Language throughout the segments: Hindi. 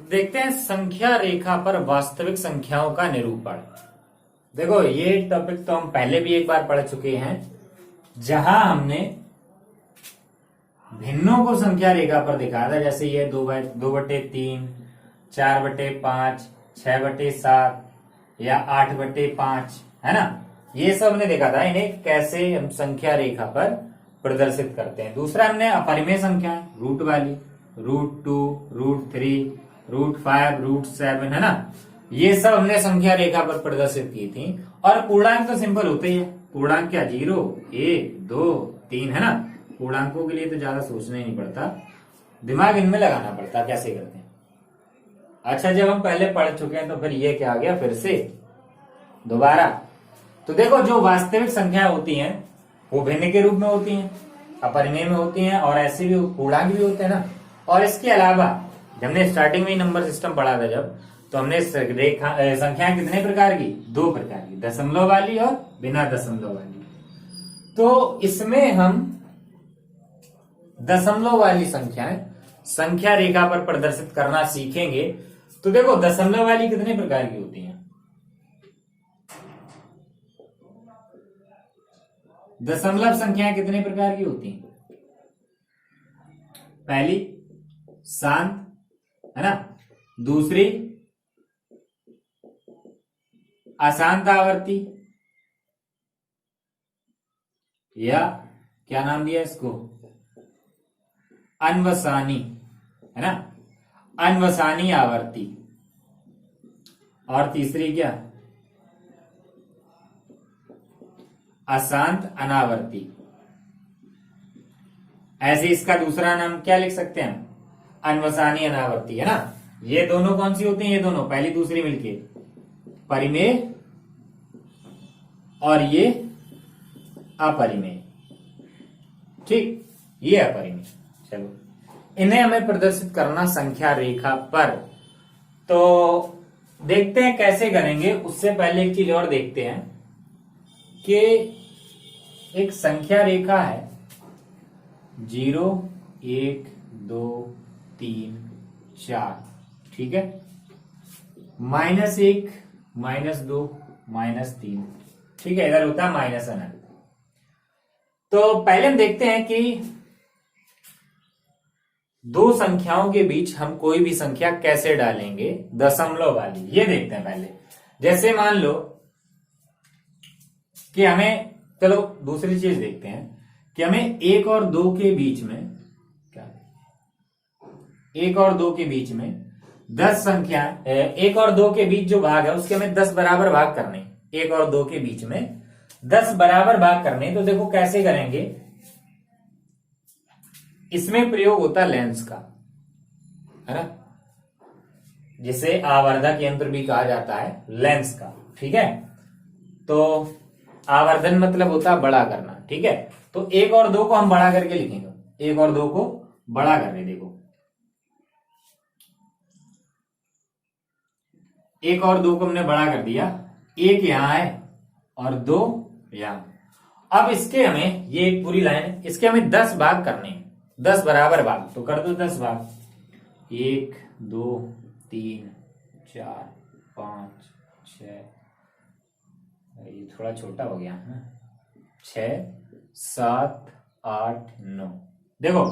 देखते हैं संख्या रेखा पर वास्तविक संख्याओं का निरूपण। देखो ये टॉपिक तो हम पहले भी एक बार पढ़ चुके हैं, जहां हमने भिन्नों को संख्या रेखा पर दिखाया था। जैसे ये 2/3, 4/5, 6/7 या 8/5, है ना। ये सब हमने देखा था, इन्हें कैसे हम संख्या रेखा पर प्रदर्शित करते हैं। दूसरा हमने अपरिमेय संख्या, रूट वाली, √2, √3, √5, √7, है ना। ये सब हमने संख्या रेखा पर प्रदर्शित की थी। और पूर्णांक तो सिंपल होते ही है। पूर्णांक क्या, 0, 1, 2, 3, है ना। पूर्णांकों के लिए तो ज्यादा सोचना ही नहीं पड़ता, दिमाग इनमें लगाना पड़ता कैसे करते हैं। अच्छा, जब हम पहले पढ़ चुके हैं तो फिर ये क्या आ गया फिर से दोबारा। तो देखो, जो वास्तविक संख्या होती हैं वो भिन्न के रूप में होती हैं, अपरिमेय में होती हैं, और ऐसे भी पूर्णांक भी होते हैं ना। और इसके अलावा हमने स्टार्टिंग में ही नंबर सिस्टम पढ़ा था जब, तो हमने संख्या कितने प्रकार की, 2 प्रकार की, दशमलव वाली और बिना दशमलव वाली। तो इसमें हम दशमलव वाली संख्याएं संख्या रेखा पर प्रदर्शित करना सीखेंगे। तो देखो, दशमलव वाली कितने प्रकार की होती हैं। दशमलव संख्याएं कितने प्रकार की होती हैं। पहली शांत, है ना। दूसरी अशांत आवर्ती, या क्या नाम दिया इसको, अनवसानी, है ना, अनवसानी आवर्ती। और तीसरी क्या, अशांत अनावर्ती। ऐसे इसका दूसरा नाम क्या लिख सकते हैं, अनवसानी अनावर्ती, है ना। ये दोनों कौन सी होती हैं, ये दोनों पहली दूसरी मिलके परिमेय, और ये अपरिमेय। ठीक, ये अपरिमेय। चलो, इन्हें हमें प्रदर्शित करना संख्या रेखा पर। तो देखते हैं कैसे करेंगे। उससे पहले एक चीज और देखते हैं कि एक संख्या रेखा है, 0, 1, 2, 3, 4, ठीक है। -1, -2, -3, ठीक है। इधर होता है माइनस अनंत। तो पहले हम देखते हैं कि दो संख्याओं के बीच हम कोई भी संख्या कैसे डालेंगे, दशमलव वाली। ये देखते हैं पहले। जैसे मान लो कि हमें, चलो दूसरी चीज देखते हैं कि हमें 1 और 2 के बीच में क्या, 1 और 2 के बीच में 10 संख्या, 1 और 2 के बीच जो भाग है उसके हमें 10 बराबर भाग करने। 1 और 2 के बीच में 10 बराबर भाग करने। तो देखो कैसे करेंगे। इसमें प्रयोग होता है लेंस का, है ना, जिसे आवर्धक यंत्र भी कहा जाता है, लेंस का, ठीक है। तो आवर्धन मतलब होता है बड़ा करना, ठीक है। तो 1 और 2 को हम बड़ा करके लिखेंगे। 1 और 2 को बड़ा कर रहे, देखो 1 और 2 को हमने बड़ा कर दिया। 1 यहां है और 2 यहां। अब इसके हमें, ये एक पूरी लाइन है, इसके हमें 10 भाग करने हैं, 10 बराबर भाग। तो कर दो 10 भाग। 1, 2, 3, 4, 5, 6, ये थोड़ा छोटा हो गया है, 6, 7, 8, 9। देखो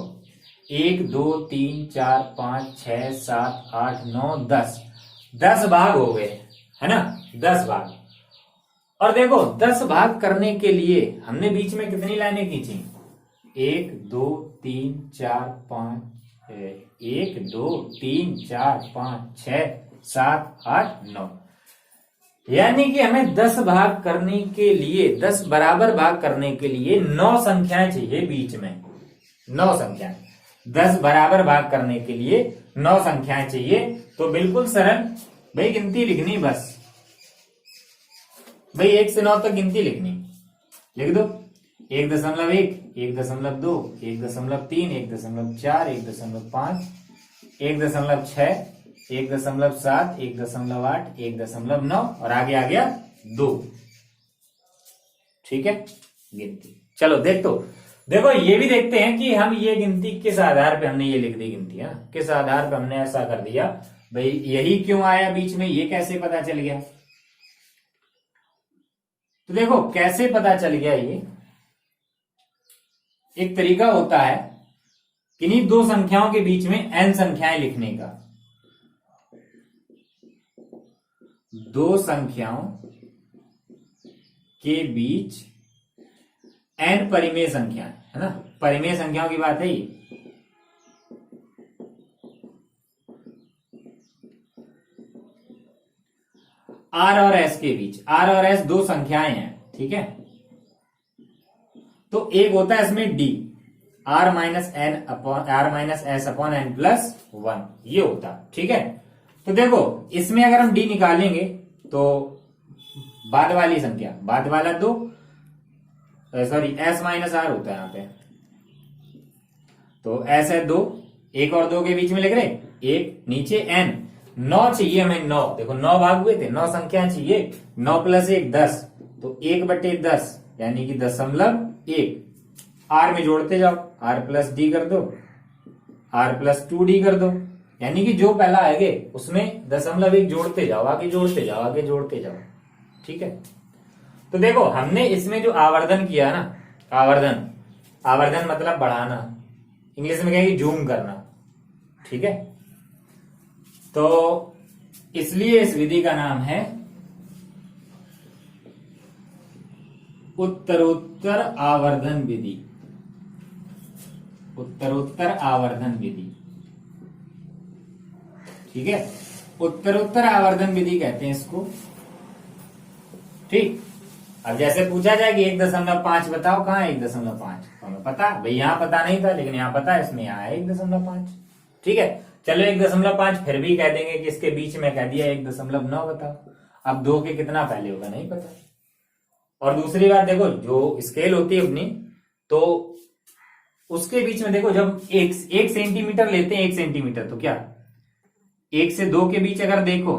1, 2, 3, 4, 5, 6, 7, 8, 9, 10, 10 भाग हो गए, है ना, 10 भाग। और देखो 10 भाग करने के लिए हमने बीच में कितनी लाइनें खींची, 1, 2, 3, 4, 5, 1, 2, 3, 4, 5, 6, 7, 8, 9। यानी कि हमें 10 भाग करने के लिए, 10 बराबर भाग करने के लिए 9 संख्याएं चाहिए बीच में। 9 संख्याएं, 10 बराबर भाग करने के लिए 9 संख्याएं चाहिए। तो बिल्कुल सरल भाई, गिनती लिखनी बस भाई, 1 से 9 तक गिनती लिखनी। लिख दो 1.1, 1.2, 1.3, 1.4, 1.5, 1.6, 1.7, 1.8, 1.9, और आगे आ गया 2। ठीक है, गिनती। चलो देखो ये भी देखते हैं कि हम ये गिनती किस आधार पे हमने ये लिख दी गिनती, है किस आधार पे हमने ऐसा कर दिया। भाई यही क्यों आया बीच में, ये कैसे पता चल गया? तो देखो कैसे पता चल गया, ये एक तरीका होता है किन्हीं दो संख्याओं के बीच में n संख्याएं लिखने का। दो संख्याओं के बीच n परिमेय संख्या है ना, परिमेय संख्याओं की बात है ये। r और s के बीच, r और s दो संख्याएं हैं, ठीक है। तो एक होता है इसमें d, r minus S upon N plus one, ये होता, ठीक है। तो देखो इसमें अगर हम d निकालेंगे तो बाद वाली संख्या, बाद वाला दो, सॉरी s माइनस आर होता है यहाँ पे, तो s है दो, एक और दो के बीच में लिख रहे, एक नीचे n, 9 चाहिए हमें, 9, देखो 9 भाग हुए थे, 9 संख्या चाहिए, 9 प्लस 1 10, तो 1/10 यानी कि 0.1, r में जोड़ते जाओ, r प्लस डी कर दो, r प्लस 2d कर दो, यानी कि जो पहला आएगा उसमें 0.1 जोड़ते जाओ, आगे जोड़ते जाओ, आगे जोड़ते जाओ, ठीक है। तो देखो हमने इसमें जो आवर्धन किया ना, आवर्धन, आवर्धन मतलब बढ़ाना, इंग्लिश में कहेंगे जूम करना, ठीक है। तो इसलिए इस विधि का नाम है उत्तरोत्तर आवर्धन विधि, उत्तरोत्तर आवर्धन विधि, ठीक है। उत्तरोत्तर आवर्धन विधि कहते हैं इसको, ठीक। अब जैसे पूछा जाए कि 1.5 बताओ, कहाँ है 1.5, हमें पता भाई, यहां पता नहीं था लेकिन यहां पता है, इसमें यहां है 1.5, ठीक है। चलो 1.5 फिर भी कह देंगे कि इसके बीच में कह दिया 1.9 बताओ, अब 2 के कितना पहले होगा नहीं पता। और दूसरी बात देखो, जो स्केल होती है अपनी, तो उसके बीच में देखो जब 1 सेंटीमीटर लेते हैं, 1 सेंटीमीटर, तो क्या 1 से 2 के बीच अगर देखो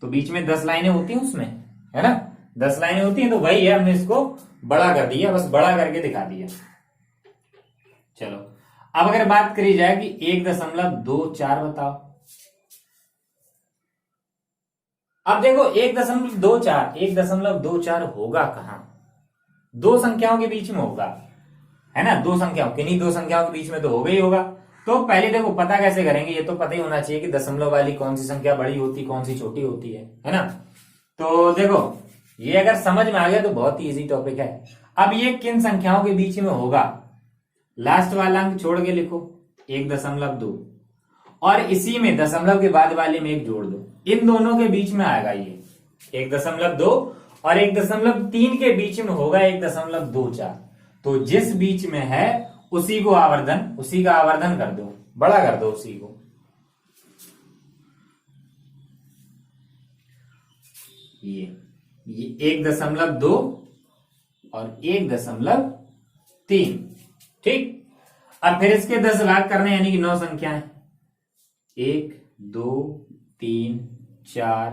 तो बीच में 10 लाइनें होती हैं उसमें, है ना, 10 लाइनें होती हैं, तो वही है, हमने इसको बड़ा कर दिया, बस बड़ा करके दिखा दिया। चलो अब अगर बात करी जाए कि 1.24 बताओ, अब देखो 1.24 होगा कहां, दो संख्याओं के बीच में होगा, है ना, दो संख्याओं, किन्हीं दो संख्याओं के बीच में तो होगा ही होगा। तो पहले देखो पता कैसे करेंगे, ये तो पता ही होना चाहिए कि दशमलव वाली कौन सी संख्या बड़ी होती, कौन सी छोटी होती है ना। तो देखो ये अगर समझ में आ गया तो बहुत ही इजी टॉपिक है। अब ये किन संख्याओं के बीच में होगा, लास्ट वाला अंक छोड़ के लिखो 1.2, और इसी में दशमलव के बाद वाले में 1 जोड़ दो, इन दोनों के बीच में आएगा ये 1.2, और 1.3 के बीच में होगा 1.24। तो जिस बीच में है उसी को आवर्धन, उसी का आवर्धन कर दो, बड़ा कर दो उसी को। ये 1.2 और 1.3, ठीक। अब फिर इसके 10 भाग करने, यानी कि 9 संख्याएं, 1 2 3 4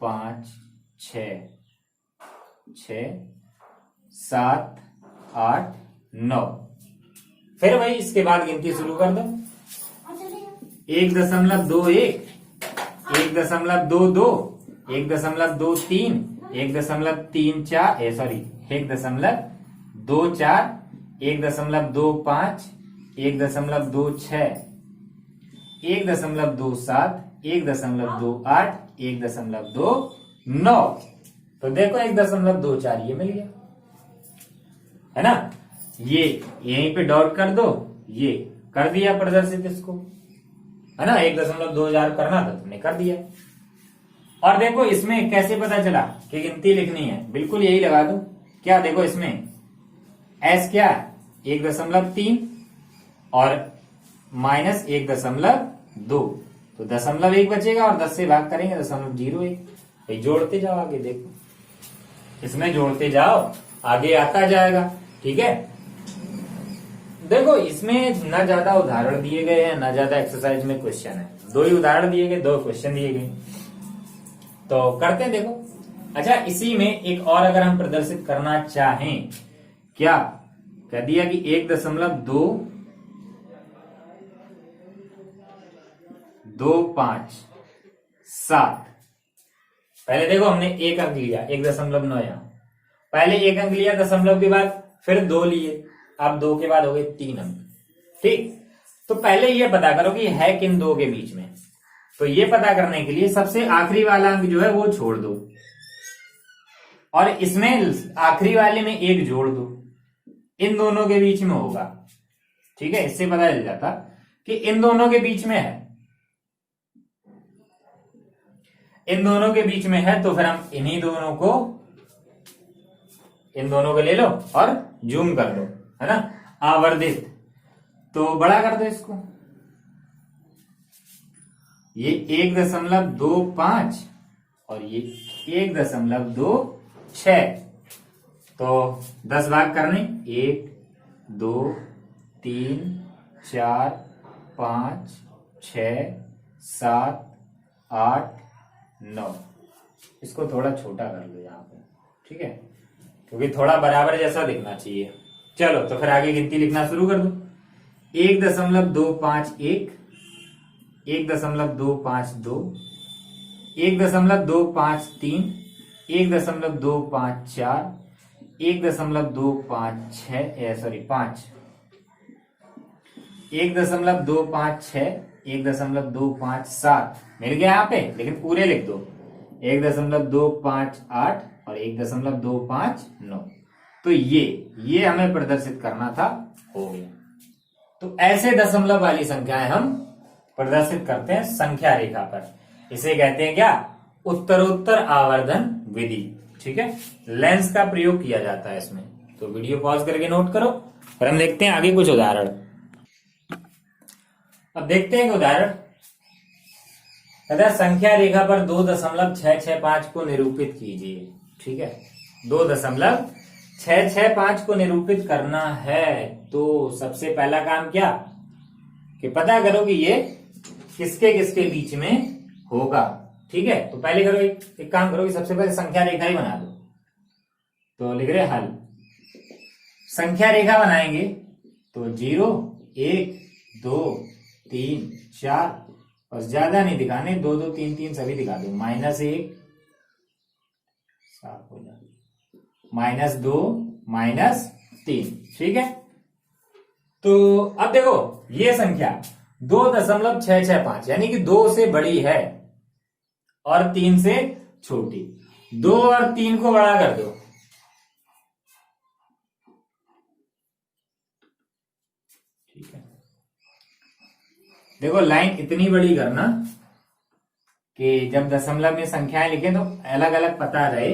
5 6 7 8 9, फिर वही इसके बाद गिनती शुरू कर दो, 1.21, 1.22, 1.23, 1.34, सॉरी 1.24, 1.25, 1.26, 1.27, 1.28, 1.29। तो देखो 1.24 ये मिल गया, है ना। ये यहीं पे डॉट कर दो, ये कर दिया प्रदर्शित इसको, है ना, 1.2000 करना था तुमने कर दिया। और देखो इसमें कैसे पता चला कि गिनती लिखनी है, बिल्कुल यही लगा दो, क्या देखो इसमें s क्या है 1.3 और माइनस 1.2, तो 0.1 बचेगा, और 10 से भाग करेंगे 0.01, जोड़ते जाओ आगे, देखो इसमें जोड़ते जाओ, आगे आता जाएगा, ठीक है। देखो इसमें ना ज्यादा उदाहरण दिए गए हैं, ना ज्यादा एक्सरसाइज में क्वेश्चन है, 2 ही उदाहरण दिए गए, 2 क्वेश्चन दिए गए, तो करते हैं देखो। अच्छा इसी में एक और अगर हम प्रदर्शित करना चाहें, क्या कह दिया कि 1.25, 7। पहले देखो हमने एक अंक लिया, 1.9 यहां, पहले एक अंक लिया दशमलव के बाद, फिर 2 लिए, अब 2 के बाद हो गए 3 अंक। ठीक, तो पहले ये पता करो कि है किन दो के बीच में। तो ये पता करने के लिए सबसे आखिरी वाला अंक जो है वो छोड़ दो और इसमें आखिरी वाले में 1 जोड़ दो, इन दोनों के बीच में होगा। ठीक है, इससे पता चल जाता कि इन दोनों के बीच में है, इन दोनों के बीच में है। तो फिर हम इन्हीं दोनों को, इन दोनों को ले लो और जूम कर लो, है ना, आवर्धित। तो बड़ा कर दो इसको, ये 1.25 और ये 1.26। तो 10 भाग करने, 1 2 3 4 5 6 7 8 9। इसको थोड़ा छोटा कर लो यहाँ पे, ठीक है, क्योंकि थोड़ा बराबर जैसा दिखना चाहिए। चलो तो फिर आगे गिनती लिखना शुरू कर दो। 1.251, 1.252, 1.253, 1.254, 1.256, 5, 1.256, 1.257 मिल गया यहाँ पे, लेकिन पूरे लिख दो। 1.258 और 1.259। तो ये हमें प्रदर्शित करना था, हो गया। तो ऐसे दशमलव वाली संख्याएं हम प्रदर्शित करते हैं संख्या रेखा पर। इसे कहते हैं क्या? उत्तरोत्तर आवर्धन विधि। ठीक है, लेंस का प्रयोग किया जाता है इसमें। तो वीडियो पॉज करके नोट करो और हम देखते हैं आगे कुछ उदाहरण। अब देखते हैं कि उदाहरण संख्या रेखा पर 2.665 को निरूपित कीजिए। ठीक है, 2.665 को निरूपित करना है तो सबसे पहला काम क्या कि पता करो कि ये किसके किसके बीच में होगा। ठीक है, तो पहले करो एक काम करो कि सबसे पहले संख्या रेखा ही बना दो। तो लिख रहे हल, संख्या रेखा बनाएंगे तो 0 1 2 3 4 और ज्यादा नहीं दिखाने, 2 2 3 3 सभी दिखा दो। -1 साफ हो जाए, -2 -3। ठीक है, तो अब देखो ये संख्या 2.665 यानी कि 2 से बड़ी है और 3 से छोटी। 2 और 3 को बड़ा कर दो। ठीक है, देखो लाइन इतनी बड़ी करना कि जब दशमलव में संख्याएं लिखे तो अलग अलग पता रहे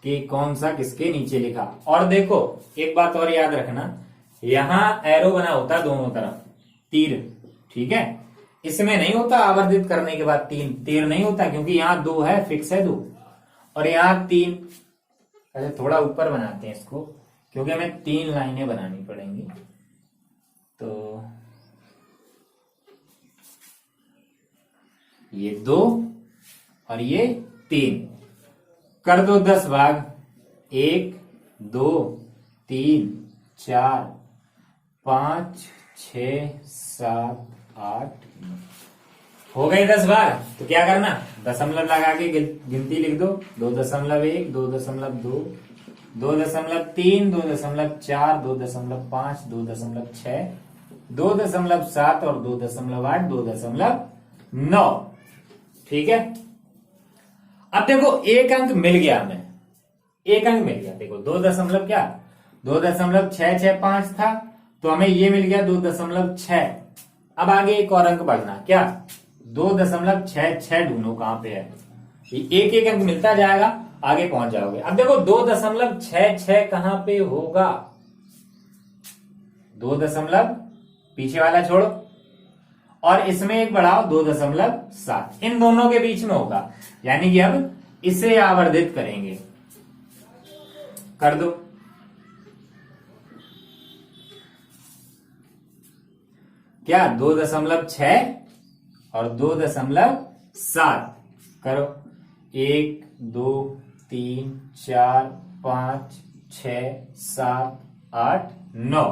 कि कौन सा किसके नीचे लिखा। और देखो एक बात और याद रखना, यहां एरो बना होता है दोनों तरफ, तीर। ठीक है, इसमें नहीं होता आवर्धित करने के बाद तीर नहीं होता, क्योंकि यहां 2 है, फिक्स है 2, और यहां 3। अच्छा थोड़ा ऊपर बनाते हैं इसको, क्योंकि हमें 3 लाइनें बनानी पड़ेंगी। तो ये 2 और ये 3 कर दो 10 भाग। 1 2 3 4 5 6 7 8 9 हो गए 10 भाग। तो क्या करना, दशमलव लगा के गिनती लिख दो। 2.1 2.2 2.3 2.4 2.5 2.6 2.7 और 2.8 2.9। ठीक है, अब देखो एक अंक मिल गया हमें, एक अंक मिल गया। देखो 2.665 था तो हमें ये मिल गया 2.6। अब आगे एक और अंक बढ़ना, क्या 2.66 ढूंढो कहां पे है। एक एक अंक मिलता जाएगा, आगे पहुंच जाओगे। अब देखो 2.66 कहां पे होगा। 2 दशमलव पीछे वाला छोड़ो और इसमें एक बढ़ाओ 2.7, इन दोनों के बीच में होगा। यानी कि अब इसे आवर्धित करेंगे, कर दो। क्या 2.6 और 2.7 करो। 1 2 3 4 5 6 7 8 9।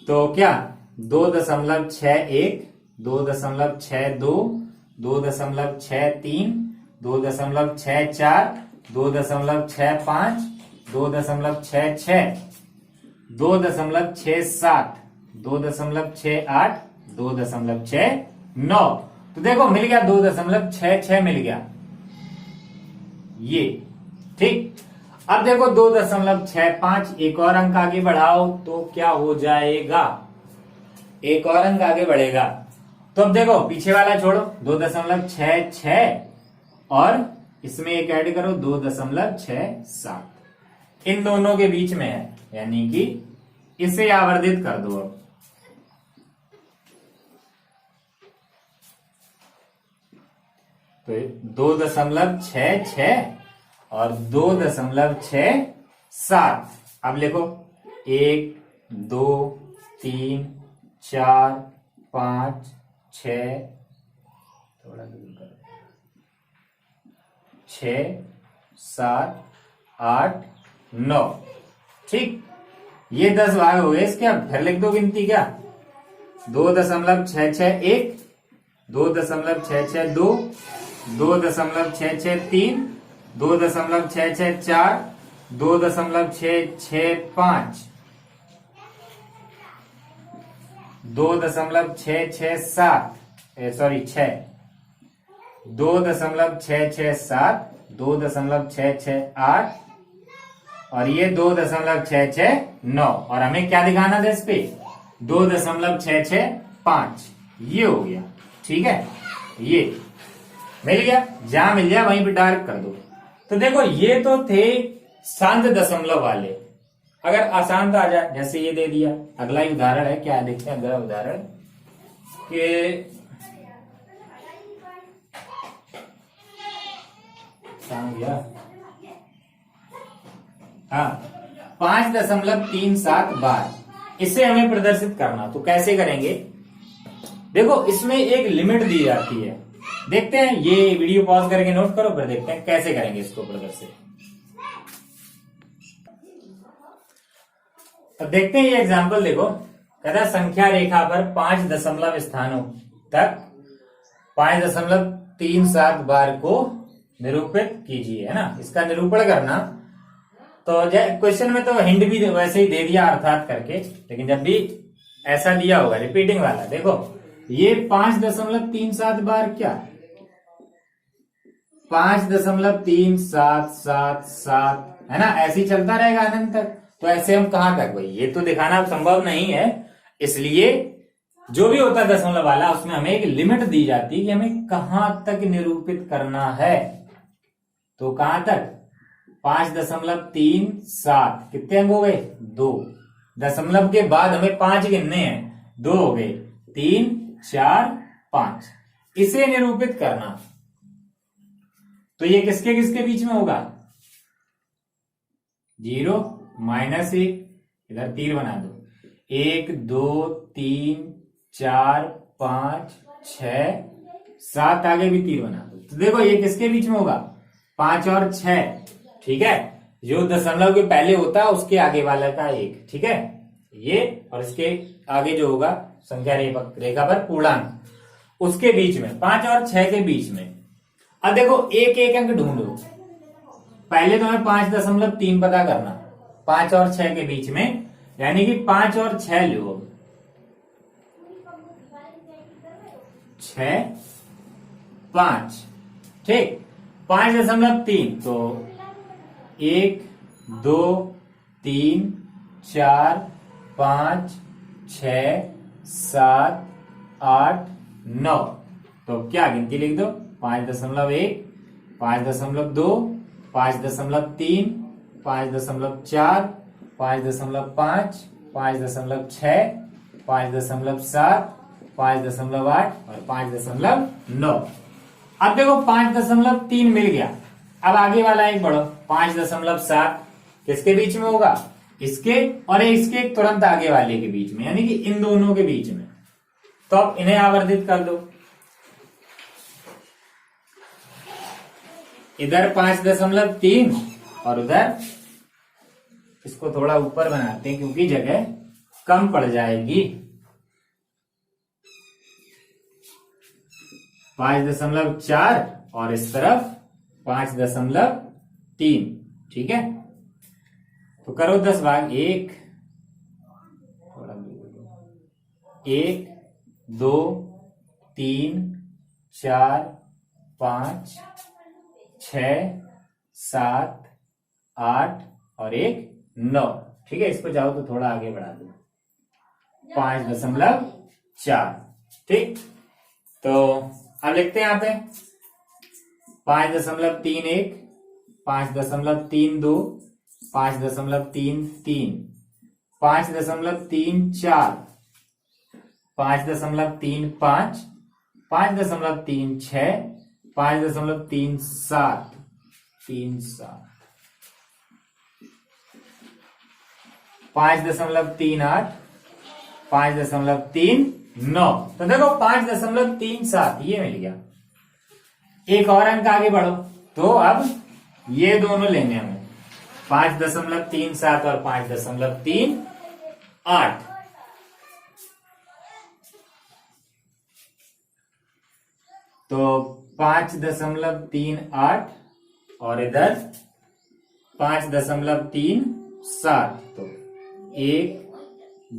तो क्या 2.61 2.62 2.63, 2.64, 2.65, 2.66, 2.67, 2.68, 2.69। तो देखो मिल गया 2.66 मिल गया ये। ठीक, अब देखो 2.65, एक और अंक आगे बढ़ाओ तो क्या हो जाएगा, एक और अंक आगे बढ़ेगा। तो अब देखो पीछे वाला छोड़ो, 2.66 और इसमें एक ऐड करो 2.67, इन दोनों के बीच में है, यानी कि इसे आवर्धित कर दो। अब तो 2.66 और 2.67। अब लिखो 1, 2, 3, 4, 5, 6, थोड़ा दूर करो, 6, 7, 8, 9। ठीक, ये 10 भाग हो गए इसके। अब फिर लिख दो गिनती क्या, 2.661, 2.662, 2.663, 2.664, 2.665, 2.667, सॉरी 6, 2.667, 2.668 और ये 2.669। और हमें क्या दिखाना था इस पे, 2.665, ये हो गया। ठीक है, ये मिल गया, जहां मिल जाए वहीं पे डार्क कर दो। तो देखो ये तो थे शांत दशमलव वाले। अगर अशांत आ जाए, जैसे ये दे दिया, अगला ही उदाहरण है, क्या देखते हैं अगला उदाहरण कि हाँ 5.37 बार, इसे हमें प्रदर्शित करना। तो कैसे करेंगे, देखो इसमें एक लिमिट दी जाती है। देखते हैं, ये वीडियो पॉज करके नोट करो, फिर देखते हैं कैसे करेंगे इसको प्रदर्शित। अब देखते हैं ये एग्जांपल, देखो कहता संख्या रेखा पर 5 दशमलव स्थानों तक 5.37 बार को निरूपित कीजिए, है ना। इसका निरूपण करना, तो क्वेश्चन में तो हिंट भी वैसे ही दे दिया अर्थात करके, लेकिन जब भी ऐसा दिया होगा रिपीटिंग वाला, देखो ये 5.37 बार क्या, 5.3777 है ना, ऐसे ही चलता रहेगा अनंत तक। तो ऐसे हम कहां तक, भाई ये तो दिखाना संभव नहीं है, इसलिए जो भी होता है दशमलव वाला, उसमें हमें एक लिमिट दी जाती है कि हमें कहां तक निरूपित करना है। तो कहां तक, 5.37, कितने अंक हो गए, 2। दशमलव के बाद हमें 5 गिनने हैं, 2 हो गए, 3, 4, 5, इसे निरूपित करना। तो ये किसके किसके बीच में होगा, 0, -1, इधर तीर बना दो, 1, 2, 3, 4, 5, 6, 7, आगे भी तीर बना दो। तो देखो ये किसके बीच में होगा, 5 और 6। ठीक है, जो दशमलव के पहले होता है उसके आगे वाला का 1। ठीक है, ये और इसके आगे जो होगा संख्या रेखा पर पूर्णांक, उसके बीच में 5 और 6 के बीच में। अब देखो एक एक अंक ढूंढो, पहले तो हमें 5.3 पता करना, 5 और 6 के बीच में, यानी कि 5 और 6 लो, 6, 5, ठीक, 5.3, तो 1, 2, 3, 4, 5, 6, 7, 8, 9। तो क्या गिनती लिख दो, 5.1, 5.2, 5.3, 5.4, 5.5, 5.6, 5.7, 5.8 और 5.9। अब देखो 5.3 मिल गया, अब आगे वाला एक बढ़ो, 5.7 किसके बीच में होगा, इसके और इसके तुरंत आगे वाले के बीच में, यानी कि इन दोनों के बीच में। तो अब इन्हें आवर्धित कर दो, इधर 5.3 और उधर, इसको थोड़ा ऊपर बनाते हैं क्योंकि जगह कम पड़ जाएगी। 5.4 और इस तरफ 5.3। ठीक है, तो करो 10 भाग। 1 2 3 4 5 6 7 8 और 1 9। ठीक है, इसको चाहो तो थोड़ा आगे बढ़ा दो। 5.4। ठीक, तो अब लिखते हैं यहां पे 5.31, 5.32, 5.33, 5.34, 5.35, 5.36, 5.37, 5.38, 5.39। तो देखो 5.37 ये मिल गया। एक और अंक आगे बढ़ो, तो अब ये दोनों लेने हमें 5.37 और 5.38। तो 5.38 और इधर 5.37। तो 1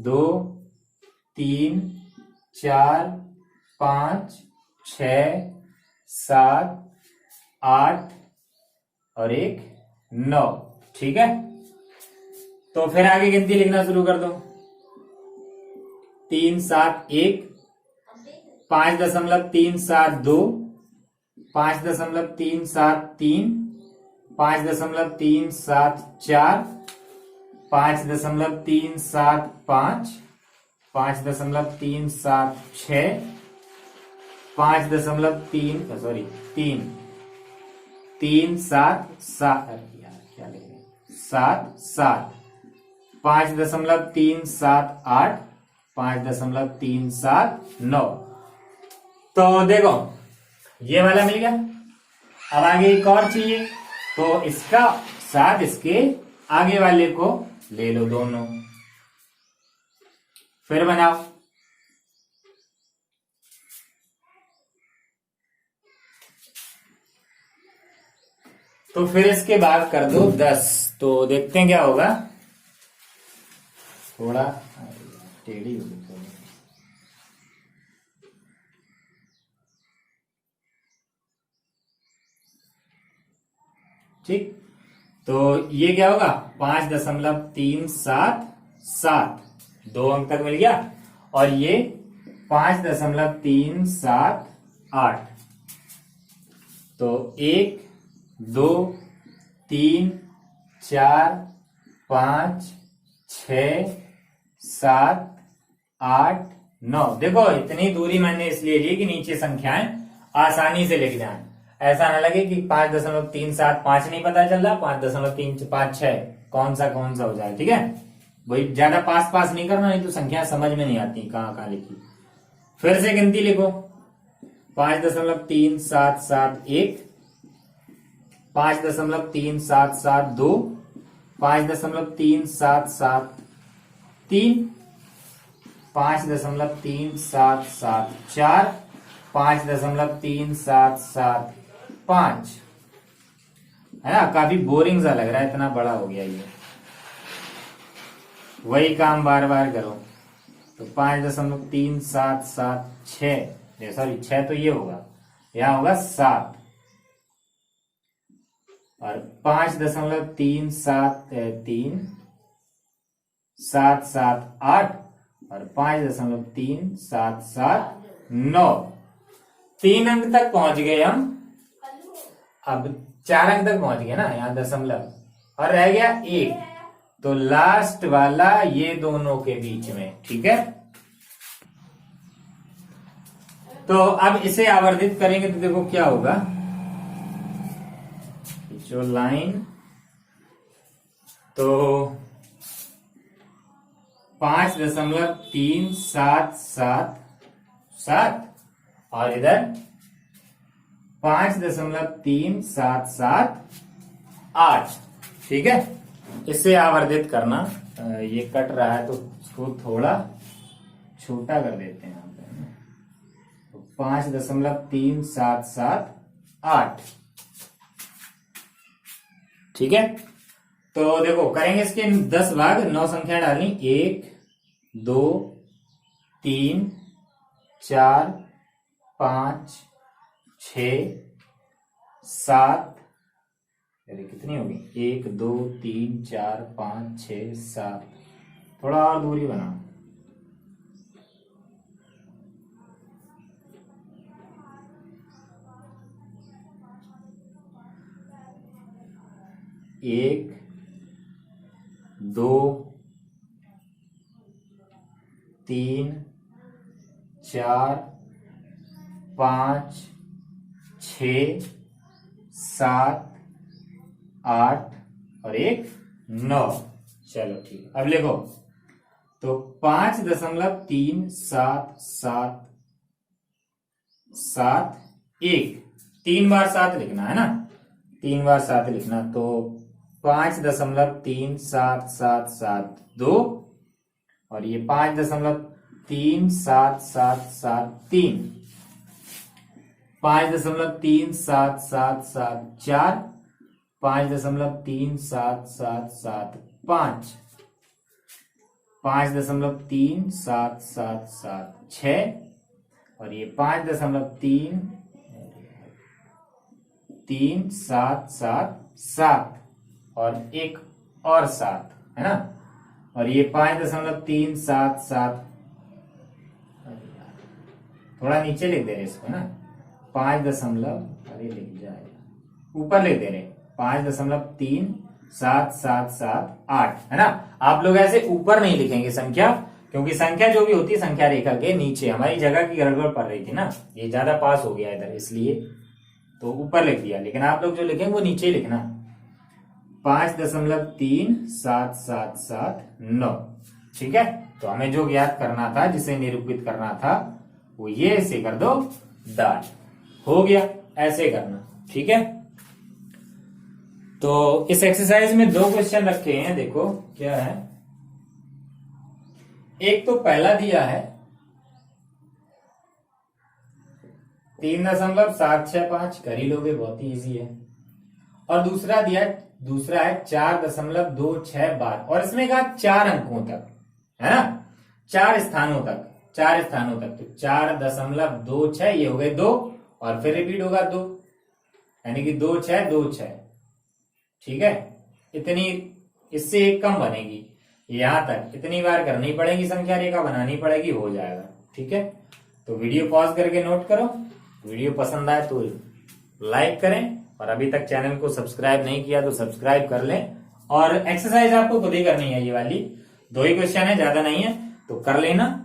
2 3 4 5 6 7 8 और 1 9। ठीक है, तो फिर आगे गिनती लिखना शुरू कर दो। 3 7 1, 5.372, 5.373, 5.374, 5.375, 5.376, 5.378, 5.379। तो देखो ये वाला मिल गया। अब आगे एक और चाहिए, तो इसका साथ इसके आगे वाले को ले लो दोनों, फिर बनाओ। तो फिर इसके भाग कर दो 10। तो देखते हैं क्या होगा। थोड़ा टेढ़ी हो गई। ठीक, तो ये क्या होगा 5.377, 2 अंक तक मिल गया। और ये 5.378। तो 1 2 3 4 5 6 7 8 9। देखो इतनी दूरी मैंने इसलिए ली कि नीचे संख्याएं आसानी से लिख जाएं। ऐसा ना लगे कि 5.375 नहीं पता चल रहा, 5.356 कौन सा हो जाए। ठीक है, वही ज्यादा पास पास नहीं करना, नहीं तो संख्या समझ में नहीं आती कहाँ लिखी। फिर से गिनती लिखो। 5.3771, 5.3772, 5.3773, 5.3774, 5.3775 है ना। काफी बोरिंग सा लग रहा है, इतना बड़ा हो गया ये। वही काम बार बार करो। तो 5.3776, सॉरी 6 तो ये होगा, यहां होगा 7। और 5.373, 778 और 5.377 3 अंक तक पहुंच गए हम। अब 4 अंक तक पहुंच गए ना, यहां दशमलव, और रह गया 1। तो लास्ट वाला ये दोनों के बीच में। ठीक है, तो अब इसे आवर्धित करेंगे तो देखो क्या होगा। जो लाइन, तो 5.377 और इधर 5.377 ठीक है, इसे आवर्धित करना। ये कट रहा है तो इसको थोड़ा छोटा कर देते हैं यहाँ पे। 5.3778। ठीक है, तो देखो करेंगे इसके 10 भाग, 9 संख्या डालनी, 1 2 3 4 5 6 7, अरे कितनी होगी, 1 2 3 4 5 6 7, थोड़ा और दूरी बनाओ, 1 2 3 4 5 6 7 8 और 1 9। चलो ठीक है, अब लिखो, तो 5.3771, 3 बार 7 लिखना है ना, 3 बार 7 लिखना, तो 5.3772 और ये 5.3773, 5.377774, 5.377775, 5.3776 और ये 5.3777 और एक और 7 है ना, और ये 5.377, थोड़ा नीचे लिख दे रहे इसको ना, 5 अरे लिख जाएगा, ऊपर लिख दे रहे 5.377778 है ना। आप लोग ऐसे ऊपर नहीं लिखेंगे संख्या, क्योंकि संख्या जो भी होती है संख्या रेखा के नीचे, हमारी जगह की गड़बड़ पड़ रही थी ना, ये ज्यादा पास हो गया इधर, इसलिए तो ऊपर लिख दिया, लेकिन आप लोग जो लिखेंगे वो नीचे लिखना, 5.377779। ठीक है, तो हमें जो ज्ञात करना था, जिसे निरूपित करना था, वो ये ऐसे कर दो, दाल हो गया, ऐसे करना। ठीक है, तो इस एक्सरसाइज में 2 क्वेश्चन रखे हैं, देखो क्या है। एक तो पहला दिया है 3.765, कर ही लोगे, बहुत ही इजी है, और दूसरा है 4.26 बार, और इसमें कहा 4 अंकों तक, है ना, 4 स्थानों तक, तो 4.26 ये हो गए 2, और फिर रिपीट होगा 2, यानी कि 2 6 2 6। ठीक है, इतनी, इससे एक कम बनेगी, यहां तक इतनी बार करनी पड़ेगी, संख्या रेखा बनानी पड़ेगी, हो जाएगा। ठीक है, तो वीडियो पॉज करके नोट करो, वीडियो पसंद आए तो लाइक करें, और अभी तक चैनल को सब्सक्राइब नहीं किया तो सब्सक्राइब कर लें। और एक्सरसाइज आपको खुद ही करनी है, ये वाली 2 ही क्वेश्चन है, ज्यादा नहीं है, तो कर लेना।